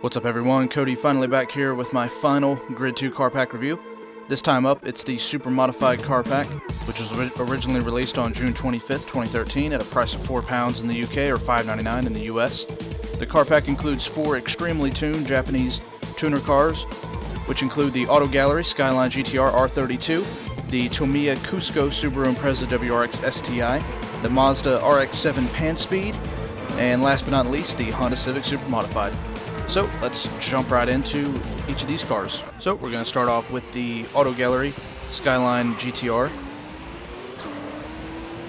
What's up everyone, Cody finally back here with my final Grid 2 car pack review. This time up, it's the super modified car pack, which was originally released on June 25th, 2013 at a price of £4 in the UK or $5.99 in the US. The car pack includes 4 extremely tuned Japanese tuner cars, which include the Auto Gallery Skyline GTR R32, the Tamiya Cusco Subaru Impreza WRX STI, the Mazda RX7 Pan Speed, and last but not least, the Honda Civic Super Modified. So let's jump right into each of these cars. So we're going to start off with the Auto Gallery Skyline GTR.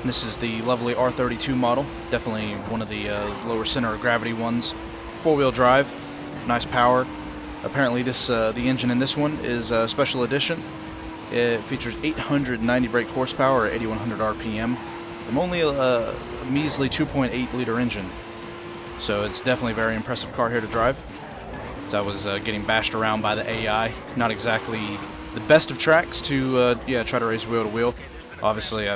This is the lovely R32 model, definitely one of the lower center of gravity ones. 4-wheel drive, nice power. Apparently this the engine in this one is a special edition. It features 890 brake horsepower at 8100 RPM from only a measly 2.8 liter engine. So it's definitely a very impressive car here to drive. As I was getting bashed around by the AI, not exactly the best of tracks to try to race wheel to wheel. Obviously,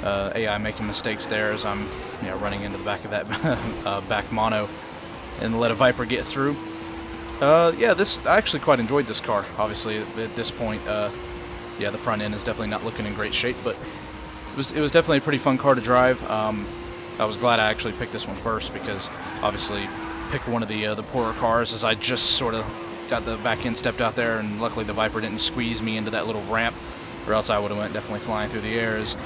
AI making mistakes there as I'm running into the back of that back mono and let a Viper get through. I actually quite enjoyed this car. Obviously, at this point, the front end is definitely not looking in great shape, but it was definitely a pretty fun car to drive. I was glad I actually picked this one first because obviously pick one of the poorer cars as I just sort of got the back end stepped out there, and luckily the Viper didn't squeeze me into that little ramp, or else I would have went definitely flying through the air. As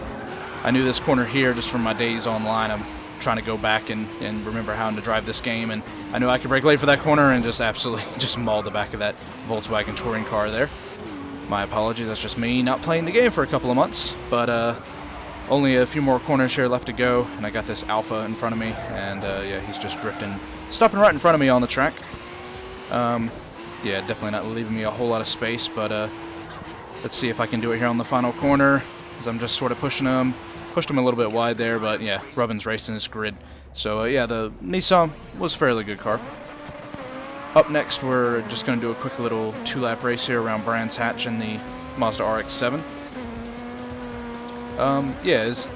I knew this corner here just from my days online. I'm trying to go back and remember how to drive this game, and I knew I could brake late for that corner and just absolutely just mauled the back of that Volkswagen touring car there. My apologies, that's just me not playing the game for a couple of months, but only a few more corners here left to go, and I got this Alpha in front of me, and he's just drifting, stopping right in front of me on the track. Definitely not leaving me a whole lot of space, but let's see if I can do it here on the final corner, as I'm just sort of pushed him a little bit wide there, but yeah, Rubbin's racing this grid. So the Nissan was a fairly good car. Up next, we're just going to do a quick little 2-lap race here around Brands Hatch in the Mazda RX7. It's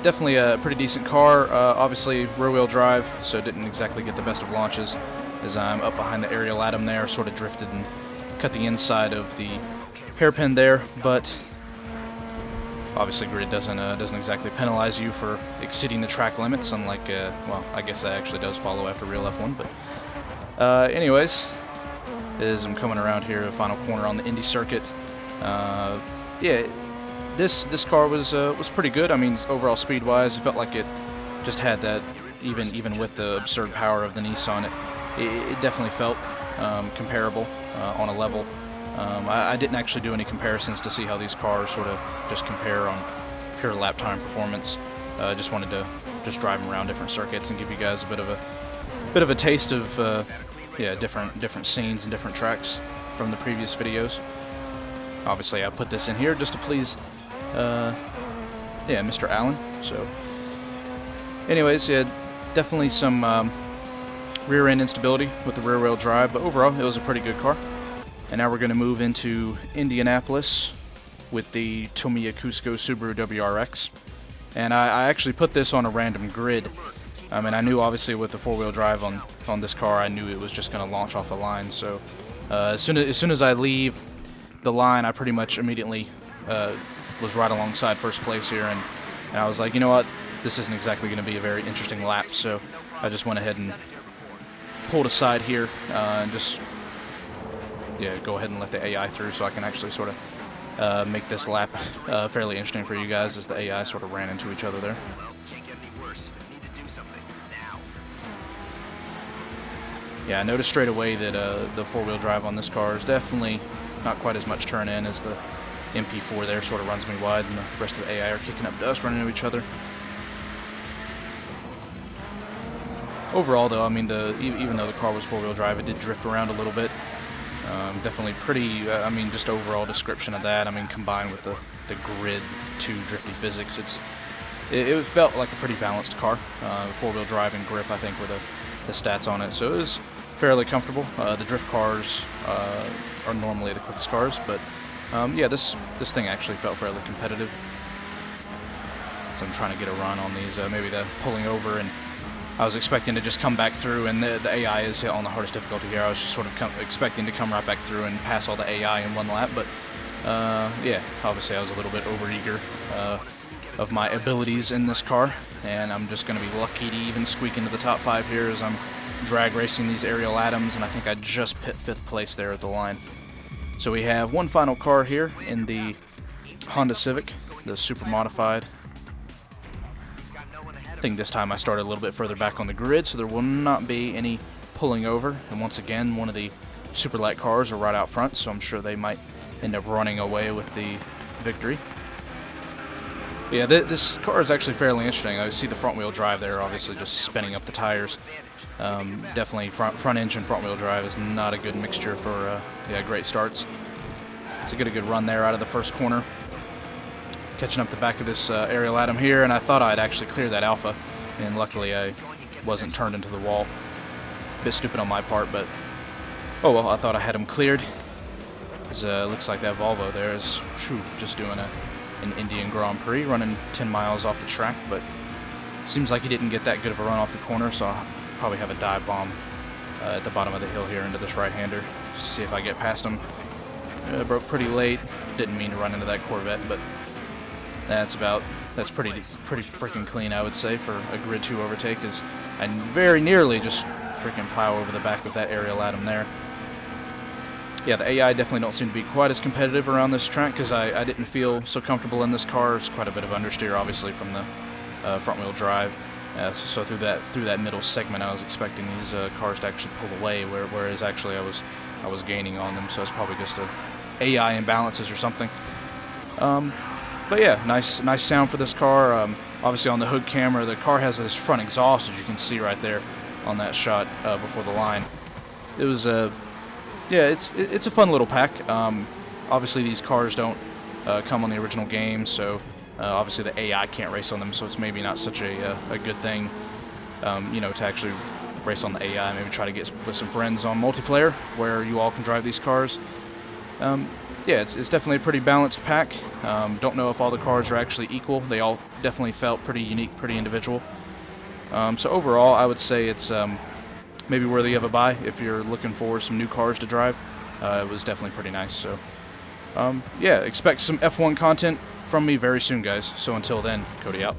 definitely a pretty decent car. Obviously rear-wheel drive, so didn't exactly get the best of launches as I'm up behind the aerial atom there, sort of drifted and cut the inside of the hairpin there, but obviously grid doesn't exactly penalize you for exceeding the track limits, unlike, I guess that actually does follow after real F1, but anyways, as I'm coming around here, the final corner on the Indy circuit, This car was pretty good. I mean, overall speed-wise, it felt like it just had that, even with the absurd power of the Nissan, it definitely felt comparable on a level. I didn't actually do any comparisons to see how these cars sort of just compare on pure lap time performance. Just wanted to drive them around different circuits and give you guys a bit of a taste of different scenes and different tracks from the previous videos. Obviously, I put this in here just to please Mr. Allen. So anyways, definitely some rear end instability with the rear wheel drive, but overall it was a pretty good car. And now we're going to move into Indianapolis with the Tamiya Cusco Subaru WRX, and I actually put this on a random grid. I mean, I knew obviously with the 4-wheel drive on this car, I knew it was just going to launch off the line, so as soon as I leave the line, I pretty much immediately was right alongside first place here, and I was like, you know what, this isn't exactly going to be a very interesting lap, so I just went ahead and pulled aside here and just go ahead and let the AI through so I can actually sort of make this lap fairly interesting for you guys, as the AI sort of ran into each other there. Yeah, I noticed straight away that the 4-wheel drive on this car is definitely not quite as much turn in, as the MP4 there sort of runs me wide, and the rest of the AI are kicking up dust, running into each other. Overall, though, I mean, even though the car was 4-wheel drive, it did drift around a little bit. Definitely pretty, just overall description of that, combined with the Grid 2 drifty physics, it felt like a pretty balanced car. 4-wheel drive and grip, I think, were the stats on it, so it was fairly comfortable. The drift cars are normally the quickest cars, but this thing actually felt fairly competitive. So I'm trying to get a run on these, maybe the pulling over and I was expecting to just come back through, and the AI is hit on the hardest difficulty here. I was just sort of expecting to come right back through and pass all the AI in one lap, but yeah, obviously I was a little bit overeager of my abilities in this car, and I'm just going to be lucky to even squeak into the top 5 here as I'm drag racing these aerial atoms, and I think I just pit 5th place there at the line. So we have one final car here in the Honda Civic, the super modified. I think this time I started a little bit further back on the grid, so there will not be any pulling over, and once again one of the super light cars are right out front, so I'm sure they might end up running away with the victory. Yeah, this car is actually fairly interesting. I see the front wheel drive there, obviously just spinning up the tires. Definitely front engine, front wheel drive is not a good mixture for yeah, great starts. So get a good run there out of the first corner. Catching up the back of this aerial atom here, and I thought I'd actually clear that Alpha, and luckily I wasn't turned into the wall. Bit stupid on my part, but oh well, I thought I had him cleared. Looks like that Volvo there is just doing an Indian Grand Prix, running 10 miles off the track, but seems like he didn't get that good of a run off the corner, so I'll probably have a dive bomb at the bottom of the hill here into this right-hander, just to see if I get past him. Broke pretty late, didn't mean to run into that Corvette, but that's pretty freaking clean, I would say, for a Grid 2 overtake, as I very nearly just freaking plow over the back with that aerial atom there. Yeah, the AI definitely don't seem to be quite as competitive around this track, because I didn't feel so comfortable in this car. It's quite a bit of understeer, obviously, from the front-wheel drive. So through that middle segment, I was expecting these cars to actually pull away, whereas actually I was gaining on them. So it's probably just a AI imbalances or something. But yeah, nice sound for this car. Obviously on the hood camera, the car has this front exhaust, as you can see right there on that shot before the line. It was yeah, it's a fun little pack. Obviously these cars don't come on the original game, so obviously the AI can't race on them, so it's maybe not such a good thing, you know, to actually race on the AI. Maybe try to get with some friends on multiplayer where you all can drive these cars. Yeah, it's definitely a pretty balanced pack. Don't know if all the cars are actually equal. They all definitely felt pretty unique, pretty individual. So overall, I would say it's maybe worthy of a buy if you're looking for some new cars to drive. It was definitely pretty nice. So yeah, expect some F1 content from me very soon, guys. So until then, Cody out.